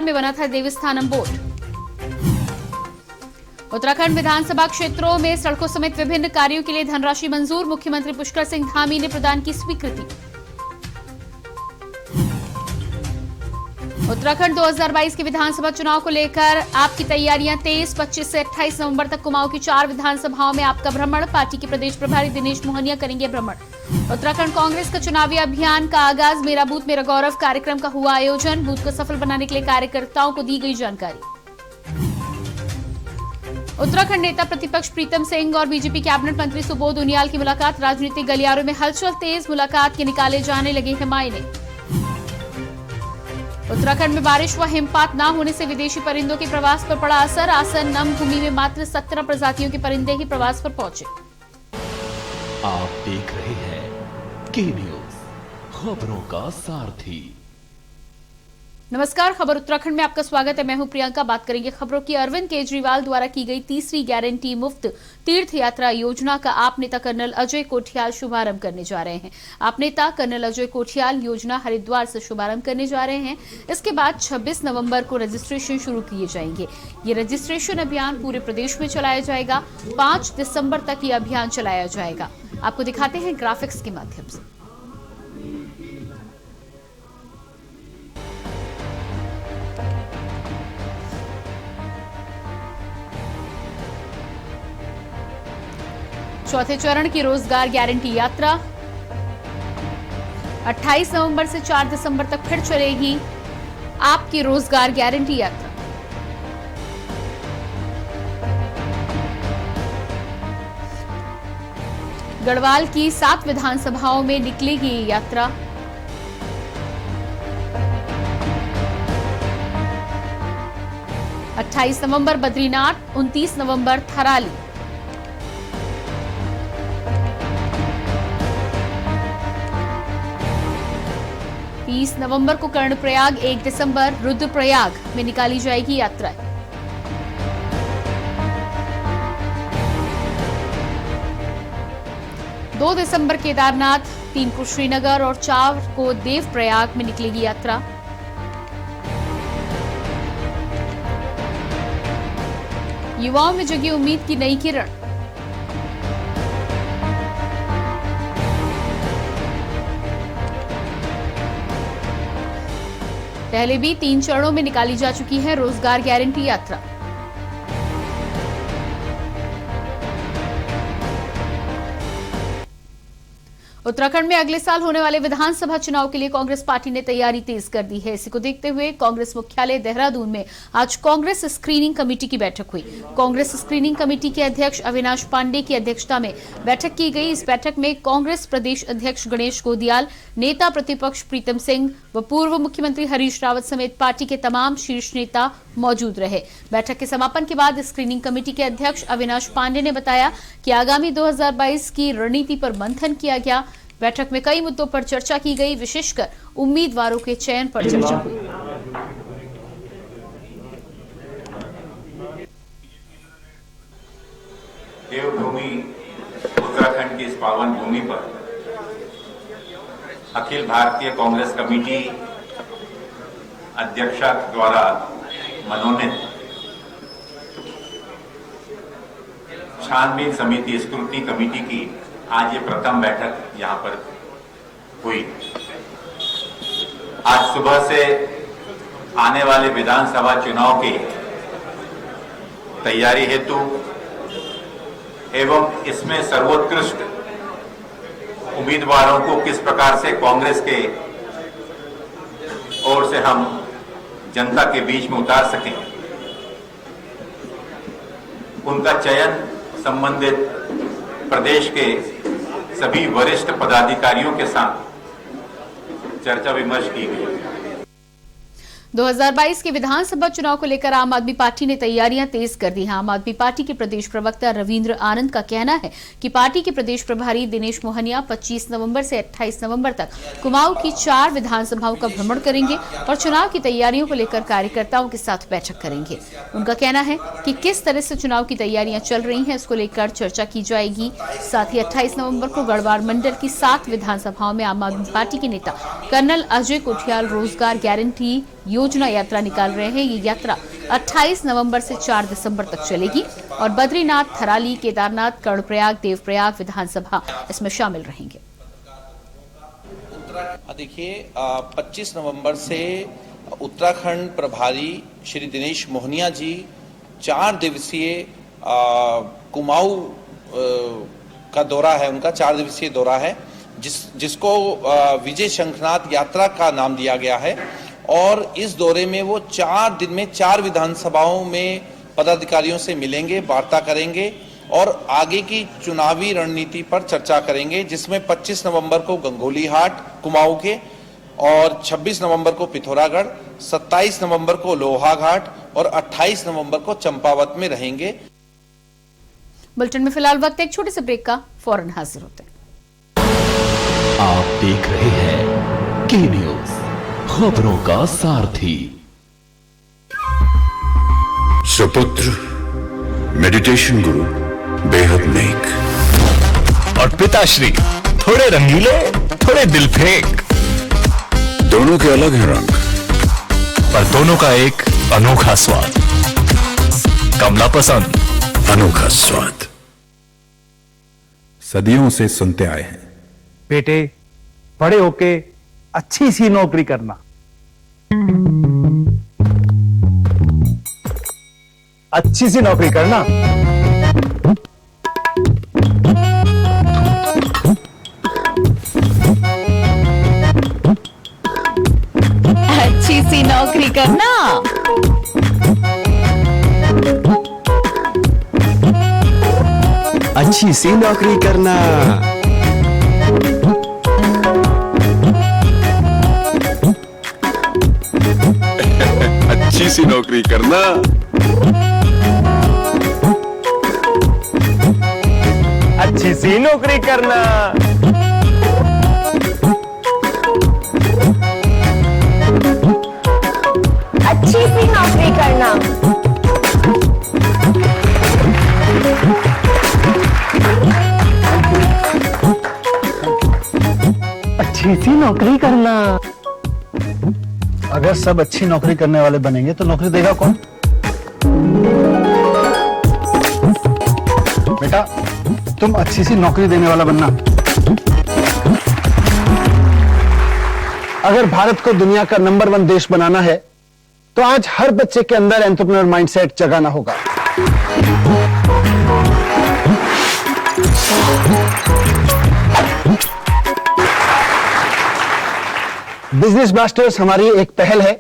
में बना था देवस्थानम बोर्ड। उत्तराखंड विधानसभा क्षेत्रों में सड़कों समेत विभिन्न कार्यों के लिए धनराशि मंजूर, मुख्यमंत्री पुष्कर सिंह धामी ने प्रदान की स्वीकृति। उत्तराखंड 2022 के विधानसभा चुनाव को लेकर आपकी तैयारियां तेज। 25 से 28 नवंबर तक कुमाऊं की 4 विधानसभाओं में आपका भ्रमण, पार्टी के प्रदेश प्रभारी दिनेश मोहनिया करेंगे भ्रमण। उत्तराखंड कांग्रेस का चुनावी अभियान का आगाज, मेरा बूथ मेरा गौरव कार्यक्रम का हुआ आयोजन, बूथ को सफल बनाने के लिए कार्यकर्ताओं को दी गई जानकारी। उत्तराखंड नेता प्रतिपक्ष प्रीतम सिंह और बीजेपी कैबिनेट मंत्री सुबोध उनियाल की मुलाकात, राजनीतिक गलियारों में हलचल तेज, मुलाकात के निकाले जाने लगे हैं मायने। उत्तराखंड में बारिश व हिमपात न होने से विदेशी परिंदों के प्रवास पर पड़ा असर, आसन नम भूमि में मात्र 17 प्रजातियों के परिंदे ही प्रवास पर पहुंचे। आप देख रहे हैं के न्यूज, खबरों का सारथी। नमस्कार, खबर उत्तराखंड में आपका स्वागत है। मैं हूं प्रियंका। बात करेंगे खबरों की। अरविंद केजरीवाल द्वारा की गई तीसरी गारंटी मुफ्त तीर्थ यात्रा योजना का आप नेता कर्नल अजय कोठियाल शुभारंभ करने जा रहे हैं। आप नेता कर्नल अजय कोठियाल योजना हरिद्वार से शुभारंभ करने जा रहे हैं। इसके बाद 26 नवंबर को रजिस्ट्रेशन शुरू किए जाएंगे। ये रजिस्ट्रेशन अभियान पूरे प्रदेश में चलाया जाएगा। 5 दिसंबर तक ये अभियान चलाया जाएगा। आपको दिखाते हैं ग्राफिक्स के माध्यम से। चौथे चरण की रोजगार गारंटी यात्रा 28 नवंबर से 4 दिसंबर तक फिर चलेगी आपकी रोजगार गारंटी यात्रा। गढ़वाल की 7 विधानसभाओं में निकलेगी ये यात्रा। अट्ठाईस नवंबर बद्रीनाथ, 29 नवंबर थराली। 30 नवंबर को कर्णप्रयाग, 1 दिसंबर रुद्रप्रयाग में निकाली जाएगी यात्रा। दो दिसंबर केदारनाथ, 3 को श्रीनगर और 4 को देवप्रयाग में निकलेगी यात्रा। युवाओं में जगी उम्मीद की नई किरण। पहले भी 3 चरणों में निकाली जा चुकी है रोजगार गारंटी यात्रा। उत्तराखंड में अगले साल होने वाले विधानसभा चुनाव के लिए कांग्रेस पार्टी ने तैयारी तेज कर दी है। इसी को देखते हुए कांग्रेस मुख्यालय देहरादून में आज कांग्रेस स्क्रीनिंग कमेटी की बैठक हुई। कांग्रेस स्क्रीनिंग कमेटी के अध्यक्ष अविनाश पांडे की अध्यक्षता में बैठक की गई। इस बैठक में कांग्रेस प्रदेश अध्यक्ष गणेश गोदियाल, नेता प्रतिपक्ष प्रीतम सिंह व पूर्व मुख्यमंत्री हरीश रावत समेत पार्टी के तमाम शीर्ष नेता मौजूद रहे। बैठक के समापन के बाद स्क्रीनिंग कमेटी के अध्यक्ष अविनाश पांडे ने बताया कि आगामी 2022 की रणनीति पर मंथन किया गया। बैठक में कई मुद्दों पर चर्चा की गई, विशेषकर उम्मीदवारों के चयन पर चर्चा हुई। देवभूमि उत्तराखंड की इस पावन भूमि पर अखिल भारतीय कांग्रेस कमेटी अध्यक्षा द्वारा मनोनीत छानबीन समिति स्क्रूटनी कमेटी की आज ये प्रथम बैठक यहां पर हुई। आज सुबह से आने वाले विधानसभा चुनाव की तैयारी हेतु एवं इसमें सर्वोत्कृष्ट उम्मीदवारों को किस प्रकार से कांग्रेस के ओर से हम जनता के बीच में उतार सकें, उनका चयन संबंधित प्रदेश के सभी वरिष्ठ पदाधिकारियों के साथ चर्चा विमर्श की गई। 2022 के विधानसभा चुनाव को लेकर आम आदमी पार्टी ने तैयारियां तेज कर दी हैं। आम आदमी पार्टी के प्रदेश प्रवक्ता रविंद्र आनंद का कहना है कि पार्टी के प्रदेश प्रभारी दिनेश मोहनिया 25 नवंबर से 28 नवंबर तक कुमाऊं की 4 विधानसभाओं का भ्रमण करेंगे और चुनाव की तैयारियों को लेकर कार्यकर्ताओं के साथ बैठक करेंगे। उनका कहना है कि किस तरह से चुनाव की तैयारियां चल रही हैं, इसको लेकर चर्चा की जाएगी। साथ ही 28 नवंबर को गढ़वाल मंडल की 7 विधानसभाओं में आम आदमी पार्टी के नेता कर्नल अजय कोठियाल रोजगार गारंटी योजना यात्रा निकाल रहे हैं। ये यात्रा 28 नवंबर से 4 दिसंबर तक चलेगी और बद्रीनाथ, थराली, केदारनाथ, कर्णप्रयाग, देवप्रयाग विधानसभा इसमें शामिल रहेंगे। देखिए, 25 नवंबर से उत्तराखंड प्रभारी श्री दिनेश मोहनिया जी 4 दिवसीय कुमाऊं का दौरा है, उनका 4 दिवसीय दौरा है, जिसको विजय शंखनाथ यात्रा का नाम दिया गया है। और इस दौरे में वो 4 दिन में 4 विधानसभाओं में पदाधिकारियों से मिलेंगे, वार्ता करेंगे और आगे की चुनावी रणनीति पर चर्चा करेंगे, जिसमें 25 नवंबर को गंगोली हाट कुमाऊं के और 26 नवंबर को पिथौरागढ़, 27 नवंबर को लोहा घाट और 28 नवंबर को चंपावत में रहेंगे। बुलेटिन में फिलहाल वक्त एक छोटे से ब्रेक का, फौरन हाजिर होते हैं। आप देख रहे हैं के न्यूज, खबरों का सारथी। सुपुत्र मेडिटेशन गुरु बेहद नेक और पिताश्री थोड़े रंगीले, थोड़े दिल फेंक। दोनों के अलग हैं रंग, पर दोनों का एक अनोखा स्वाद। कमला पसंद, अनोखा स्वाद। सदियों से सुनते आए हैं, बेटे बड़े होके अच्छी सी नौकरी करना, अच्छी सी नौकरी करना। अच्छी सी नौकरी करना। अच्छी सी नौकरी करना। अच्छी सी नौकरी करना। अच्छी सी नौकरी करना। अच्छी सी नौकरी करना। अच्छी सी नौकरी करना। अगर सब अच्छी नौकरी करने वाले बनेंगे तो नौकरी देगा कौन? बेटा तुम अच्छी सी नौकरी देने वाला बनना। अगर भारत को दुनिया का नंबर 1 देश बनाना है तो आज हर बच्चे के अंदर एंटरप्रेन्योर माइंडसेट जगाना होगा। बिजनेस ब्लास्टर्स हमारी एक पहल है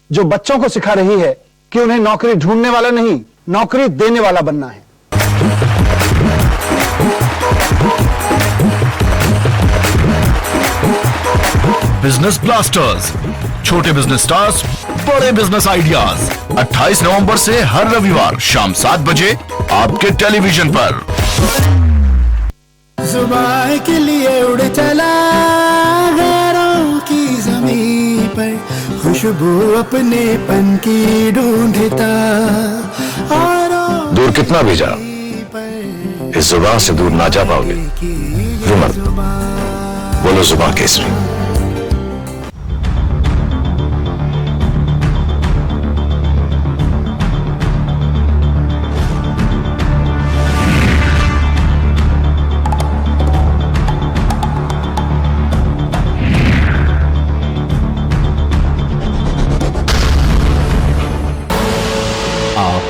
जो बच्चों को सिखा रही है कि उन्हें नौकरी ढूंढने वाला नहीं, नौकरी देने वाला बनना है। बिजनेस ब्लास्टर्स, छोटे बिजनेस स्टार्स, बड़े बिजनेस आइडियाज। 28 नवंबर से हर रविवार शाम 7 बजे आपके टेलीविजन पर। जुबान के लिए उड़ चला गैरों की जमीन पर, खुशबू अपने पन की ढूंढता। दूर कितना भी जाओ, इस जुबान से दूर ना जा पाओगे। रुमन, बोलो जुबान केसरी।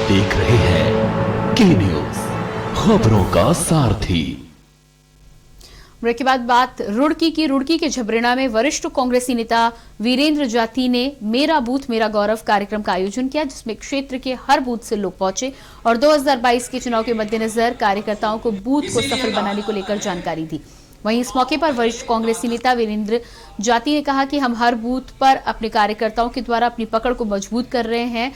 देख रहे हैं के न्यूज, खबरों का सारथी। ब्रेक के बाद बात रुड़की की। रुड़की के झबरेड़ा में वरिष्ठ कांग्रेसी नेता वीरेंद्र जाती ने मेरा बूथ मेरा गौरव कार्यक्रम का आयोजन किया, जिसमें क्षेत्र के हर बूथ से लोग पहुंचे और 2022 के चुनाव के मद्देनजर कार्यकर्ताओं को बूथ को सफल बनाने को लेकर जानकारी दी। वहीं इस मौके पर वरिष्ठ कांग्रेसी नेता वीरेंद्र जाती ने कहा कि हम हर बूथ पर अपने कार्यकर्ताओं के द्वारा अपनी पकड़ को मजबूत कर रहे हैं,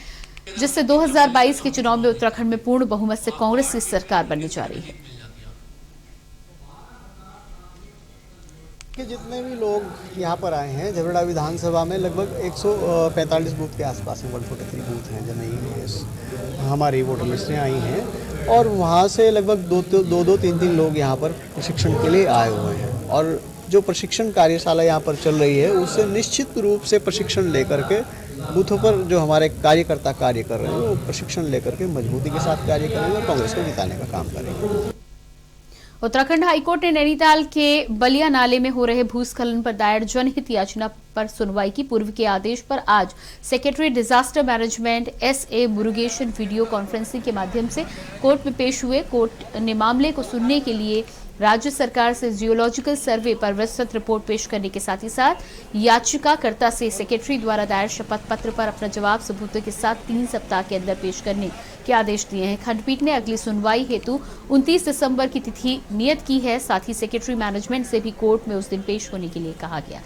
जिससे 2022 के चुनाव में उत्तराखंड में पूर्ण बहुमत से कांग्रेस की सरकार बनने जा रही है। कि जितने भी लोग यहाँ पर आए हैं झबरेड़ा विधानसभा में लगभग 145 बूथ के आसपास में 143 बूथ हैं जब हमारी वोटर लिस्टें आई हैं और वहाँ से लगभग दो तीन लोग यहाँ पर प्रशिक्षण के लिए आए हुए हैं और जो प्रशिक्षण कार्यशाला यहाँ पर चल रही है उससे निश्चित रूप से प्रशिक्षण लेकर के बूथों पर जो हमारे कार्यकर्ता कार्य कर रहे हैं वो प्रशिक्षण लेकर के मजबूती के साथ कार्य करेंगे और कांग्रेस को जिताने का काम करेंगे। उत्तराखंड हाईकोर्ट ने नैनीताल के बलिया नाले में हो रहे भूस्खलन पर दायर जनहित याचना पर सुनवाई की। पूर्व के आदेश पर आज secretary disaster management SA Murugesan video conferencing के माध्यम से कोर्ट में पेश हुए। कोर्ट ने मामले को सुनने के लिए राज्य सरकार से जियोलॉजिकल सर्वे पर विस्तृत रिपोर्ट पेश करने के साथ ही साथ याचिकाकर्ता से सेक्रेटरी द्वारा दायर शपथ पत्र पर अपना जवाब सबूतों के साथ 3 सप्ताह के अंदर पेश करने के आदेश दिए हैं। खंडपीठ ने अगली सुनवाई हेतु 29 दिसंबर की तिथि नियत की है। साथ ही सेक्रेटरी मैनेजमेंट से भी कोर्ट में उस दिन पेश होने के लिए कहा गया।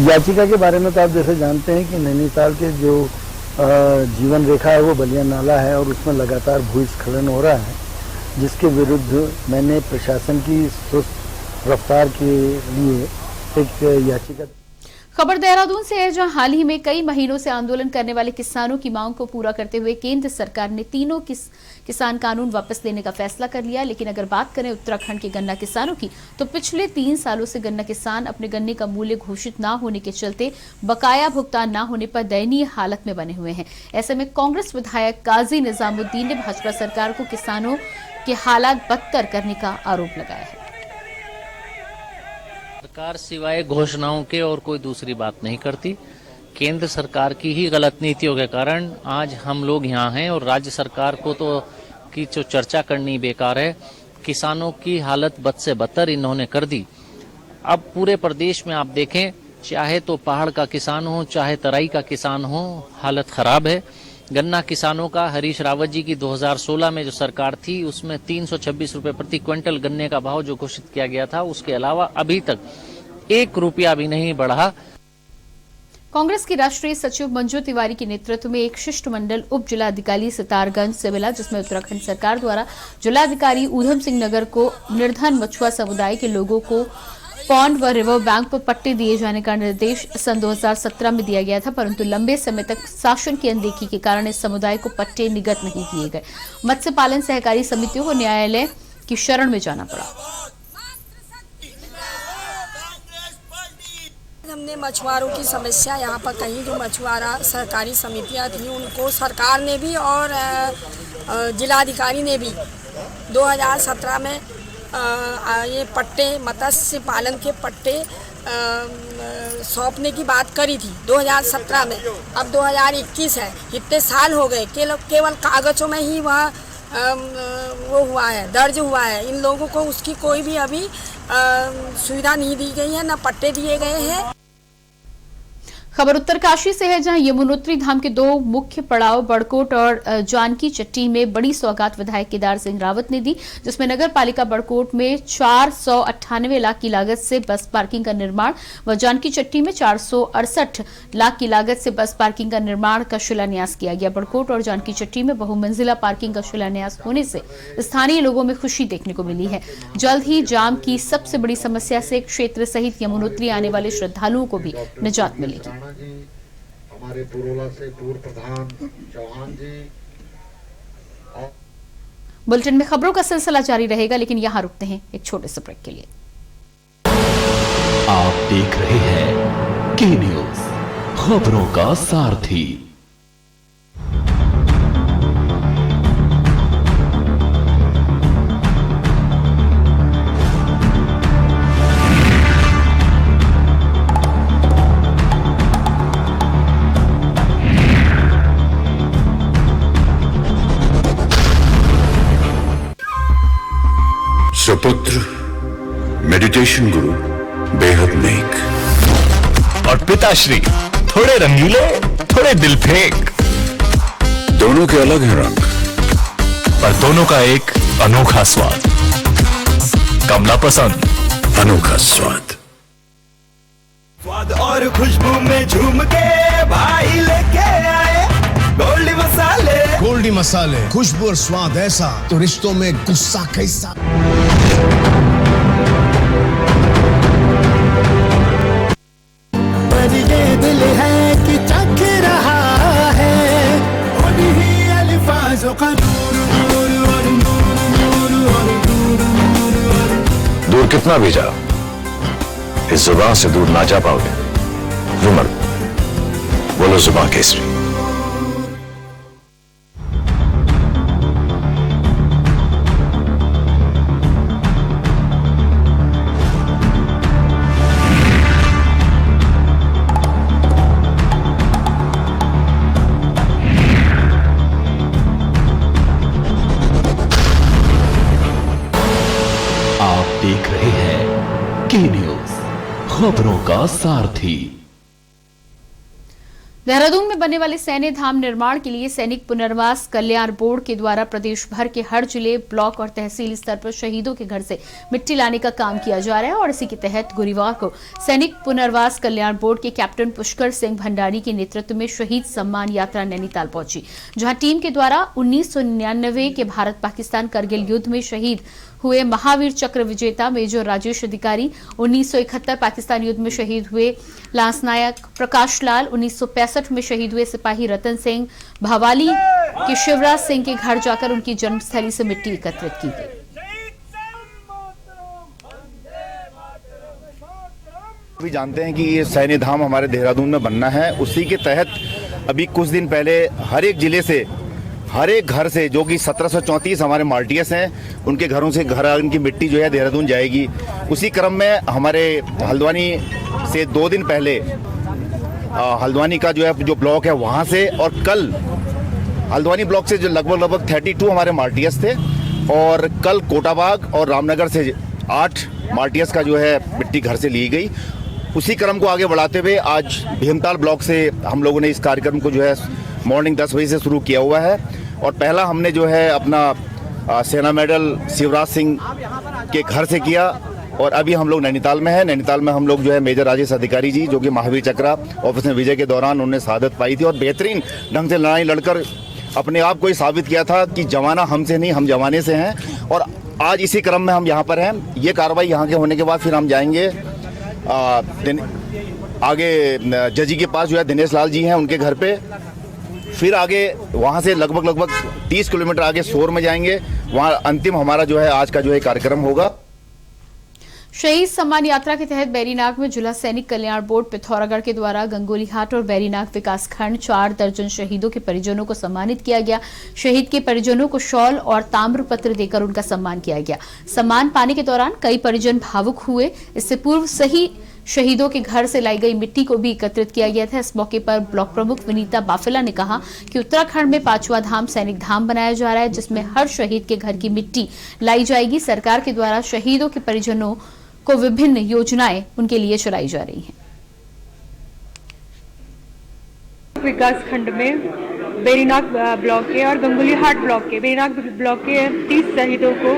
याचिका के बारे में तो आप जैसे जानते हैं कि नैनीताल के जो जीवन रेखा है वो बलिया नाला है और उसमें लगातार भूस्खलन हो रहा है, जिसके विरुद्ध मैंने प्रशासन की सुस्त रफ्तार के लिए एक याचिका। खबर देहरादून से है, जहां हाल ही में कई महीनों से आंदोलन करने वाले किसानों की मांग को पूरा करते हुए केंद्र सरकार ने तीनों किसान कानून वापस लेने का फैसला कर लिया। लेकिन अगर बात करें उत्तराखंड के गन्ना किसानों की, तो पिछले 3 सालों से गन्ना किसान अपने गन्ने का मूल्य घोषित न होने के चलते बकाया भुगतान न होने पर दयनीय हालत में बने हुए हैं। ऐसे में कांग्रेस विधायक काजी निजामुद्दीन ने भाजपा सरकार को किसानों के हालात बदतर करने का आरोप लगाया है। सरकार सिवाय घोषणाओं के और कोई दूसरी बात नहीं करती। केंद्र सरकार की ही गलत नीतियों के कारण आज हम लोग यहाँ हैं और राज्य सरकार को तो की जो चर्चा करनी बेकार है। किसानों की हालत बद से बदतर इन्होंने कर दी। अब पूरे प्रदेश में आप देखें, चाहे तो पहाड़ का किसान हो चाहे तराई का किसान हो, हालत खराब है। गन्ना किसानों का हरीश रावत जी की 2016 में जो सरकार थी उसमें 326 रुपए प्रति क्विंटल गन्ने का भाव जो घोषित किया गया था, उसके अलावा अभी तक 1 रुपया भी नहीं बढ़ा। कांग्रेस की राष्ट्रीय सचिव मंजू तिवारी के नेतृत्व में एक शिष्टमंडल उप जिलाधिकारी सितारगंज से मिला, जिसमें उत्तराखंड सरकार द्वारा जिलाधिकारी ऊधम सिंह नगर को निर्धन मछुआ समुदाय के लोगों को पॉन्ड व रिवर बैंक पर पट्टे दिए जाने का निर्देश सन 2017 में दिया गया था, परंतु लंबे समय तक शासन की अनदेखी के कारण इस समुदाय को पट्टे निगत नहीं किए गए। मत्स्य पालन सहकारी समितियों को न्यायालय की शरण में जाना पड़ा। हमने मछुआरों की समस्या यहाँ पर कहीं जो मछुआरा सहकारी समितियाँ थी उनको सरकार ने भी और जिलाधिकारी ने भी 2017 में ये पट्टे मत्स्य पालन के पट्टे सौंपने की बात करी थी 2017 में। अब 2021 है, इतने साल हो गए, केवल कागजों में ही वह वो हुआ है, दर्ज हुआ है। इन लोगों को उसकी कोई भी अभी सुविधा नहीं दी गई है, न पट्टे दिए गए हैं। खबर उत्तरकाशी से है, जहां यमुनोत्री धाम के 2 मुख्य पड़ाव बड़कोट और जानकी चट्टी में बड़ी सौगात विधायक केदार सिंह रावत ने दी, जिसमें नगर पालिका बड़कोट में 498 लाख की लागत से बस पार्किंग का निर्माण व जानकी चट्टी में 468 लाख की लागत से बस पार्किंग का निर्माण का शिलान्यास किया गया। बड़कोट और जानकी चट्टी में बहुमंजिला पार्किंग का शिलान्यास होने से स्थानीय लोगों में खुशी देखने को मिली है। जल्द ही जाम की सबसे बड़ी समस्या से क्षेत्र सहित यमुनोत्री आने वाले श्रद्धालुओं को भी निजात मिलेगी। हमारे पुरोला से पूर्व प्रधान चौहान जी। बुलेटिन में खबरों का सिलसिला जारी रहेगा, लेकिन यहां रुकते हैं एक छोटे से ब्रेक के लिए। आप देख रहे हैं के न्यूज, खबरों का सारथी। सुपुत्र मेडिटेशन गुरु बेहद नेक और पिताश्री थोड़े रंगीले थोड़े दिल फेंक। दोनों के अलग हैं रंग, पर दोनों का एक अनोखा स्वाद। कमला पसंद अनोखा स्वाद। स्वाद और खुशबू में झूम के भाई लेके आए गोल्डी मसाले। गोल्डी मसाले, खुशबू और स्वाद ऐसा तो रिश्तों में गुस्सा कैसा। पर ये दिल है कि चख रहा है उन्हीं अल्फाजों का दूर कितना भी जाओ, इस जुबान से दूर ना जा पाओगे। रुमल बोलो जुबां केसरी। आप देख रहे हैं के न्यूज, खबरों का सारथी। देहरादून में बनने वाले सैन्य धाम निर्माण के लिए सैनिक पुनर्वास कल्याण बोर्ड के द्वारा प्रदेश भर के हर जिले, ब्लॉक और तहसील स्तर पर शहीदों के घर से मिट्टी लाने का काम किया जा रहा है और इसी के तहत गुरुवार को सैनिक पुनर्वास कल्याण बोर्ड के कैप्टन पुष्कर सिंह भंडारी के नेतृत्व में शहीद सम्मान यात्रा नैनीताल पहुंची, जहां टीम के द्वारा 1999 के भारत पाकिस्तान करगिल युद्ध में शहीद हुए महावीर चक्र विजेता मेजर राजेश अधिकारी, 1971 पाकिस्तान युद्ध में शहीद हुए लांस नायक प्रकाश लाल, 1965 में शहीद हुए सिपाही रतन सिंह, भवाली के शिवराज सिंह के घर जाकर उनकी जन्मस्थली से मिट्टी एकत्रित की गई। अभी जानते हैं कि ये सैन्य धाम हमारे देहरादून में बनना है, उसी के तहत अभी कुछ दिन पहले हर एक जिले से, हर एक घर से, जो कि 1734 हमारे मार्टियस हैं, उनके घरों से घर उनकी मिट्टी जो है देहरादून जाएगी। उसी क्रम में हमारे हल्द्वानी से 2 दिन पहले हल्द्वानी का जो ब्लॉक है वहाँ से, और कल हल्द्वानी ब्लॉक से जो लगभग 32 हमारे मार्टियस थे, और कल कोटाबाग और रामनगर से 8 मार्टियस का जो है मिट्टी घर से ली गई। उसी क्रम को आगे बढ़ाते हुए आज भीमताल ब्लॉक से हम लोगों ने इस कार्यक्रम को जो है मॉर्निंग 10 बजे से शुरू किया हुआ है, और पहला हमने जो है अपना सेना मेडल शिवराज सिंह के घर से किया, और अभी हम लोग नैनीताल में हैं। नैनीताल में हम लोग जो है मेजर राजेश अधिकारी जी, जो कि महावीर चक्र ऑपरेशन विजय के दौरान उन्होंने शहादत पाई थी और बेहतरीन ढंग से लड़ाई लड़कर अपने आप को ही साबित किया था कि जमाना हमसे नहीं, हम जमाने से हैं। और आज इसी क्रम में हम यहाँ पर हैं। ये कार्रवाई यहाँ के होने के बाद फिर हम जाएंगे आगे जजी के पास, जो है दिनेश लाल जी हैं, उनके घर पे। फिर आगे वहाँ से लगभग 30 किलोमीटर आगे सोर में जाएंगे, वहाँ अंतिम हमारा जो है आज का जो है कार्यक्रम होगा। शहीद सम्मान यात्रा के तहत बैरीनाग में जिला सैनिक कल्याण बोर्ड पिथौरागढ़ के द्वारा गंगोलीहाट और बैरीनाग विकासखंड 4 दर्जन शहीदों के परिजनों को सम्मानित किया गया। शहीद के परिजनों को शॉल और ताम्र पत्र देकर उनका सम्मान किया गया। सम्मान पाने के दौरान कई परिजन भावुक हुए। इससे पूर्व सही शहीदों के घर से लाई गई मिट्टी को भी एकत्रित किया गया था। इस मौके पर ब्लॉक प्रमुख विनीता बाफिला ने कहा कि उत्तराखंड में 5वां धाम सैनिक धाम बनाया जा रहा है, जिसमें हर शहीद के घर की मिट्टी लाई जाएगी। सरकार के द्वारा शहीदों के परिजनों को विभिन्न योजनाएं उनके लिए चलाई जा रही हैं। विकास खंड में बैरीनाग ब्लॉक के और गंगोलीहाट ब्लॉक के, बैरीनाग ब्लॉक के 30 शहीदों को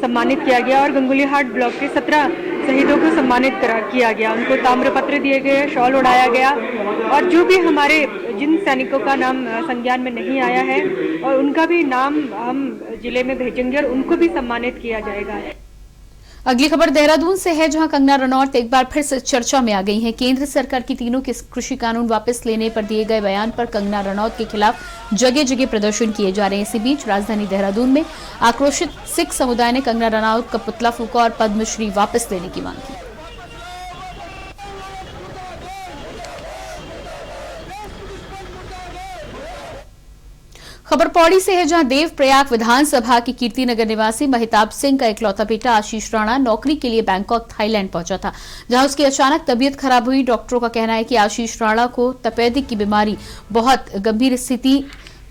सम्मानित किया गया और गंगोलीहाट ब्लॉक के 17 शहीदों को सम्मानित किया गया। उनको ताम्र पत्र दिए गए, शॉल उड़ाया गया, और जो भी हमारे जिन सैनिकों का नाम संज्ञान में नहीं आया है और उनका भी नाम हम जिले में भेजेंगे और उनको भी सम्मानित किया जाएगा। अगली खबर देहरादून से है, जहां कंगना रनौत एक बार फिर से चर्चा में आ गई हैं। केंद्र सरकार की तीनों के कृषि कानून वापस लेने पर दिए गए बयान पर कंगना रनौत के खिलाफ जगह जगह प्रदर्शन किए जा रहे हैं। इसी बीच राजधानी देहरादून में आक्रोशित सिख समुदाय ने कंगना रनौत का पुतला फूका और पद्मश्री वापस लेने की मांग की। खबर पौड़ी से है, जहां देवप्रयाग विधानसभा की कीर्तिनगर निवासी महिताब सिंह का इकलौता बेटा आशीष राणा नौकरी के लिए बैंकॉक थाईलैंड पहुंचा था, जहां उसकी अचानक तबीयत खराब हुई। डॉक्टरों का कहना है कि आशीष राणा को तपेदिक की बीमारी बहुत गंभीर स्थिति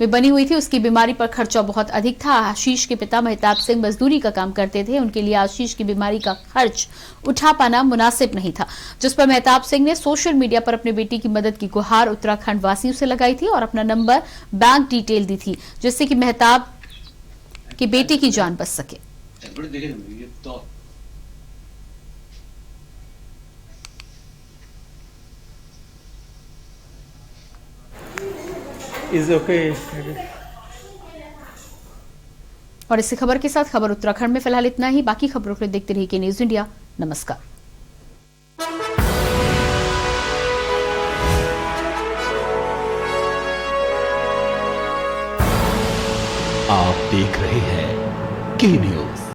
में बनी हुई थी। उसकी बीमारी पर खर्चा बहुत अधिक था। आशीष के पिता महिताब सिंह मजदूरी का काम करते थे। उनके लिए आशीष की बीमारी का खर्च उठा पाना मुनासिब नहीं था, जिस पर महिताब सिंह ने सोशल मीडिया पर अपने बेटी की मदद की गुहार उत्तराखंड वासियों से लगाई थी और अपना नंबर, बैंक डिटेल दी थी, जिससे कि महिताब की बेटी की जान बच सके। और इसी खबर के साथ खबर उत्तराखंड में फिलहाल इतना ही। बाकी खबरों के लिए देखते रहिए के न्यूज इंडिया। नमस्कार। आप देख रहे हैं के न्यूज,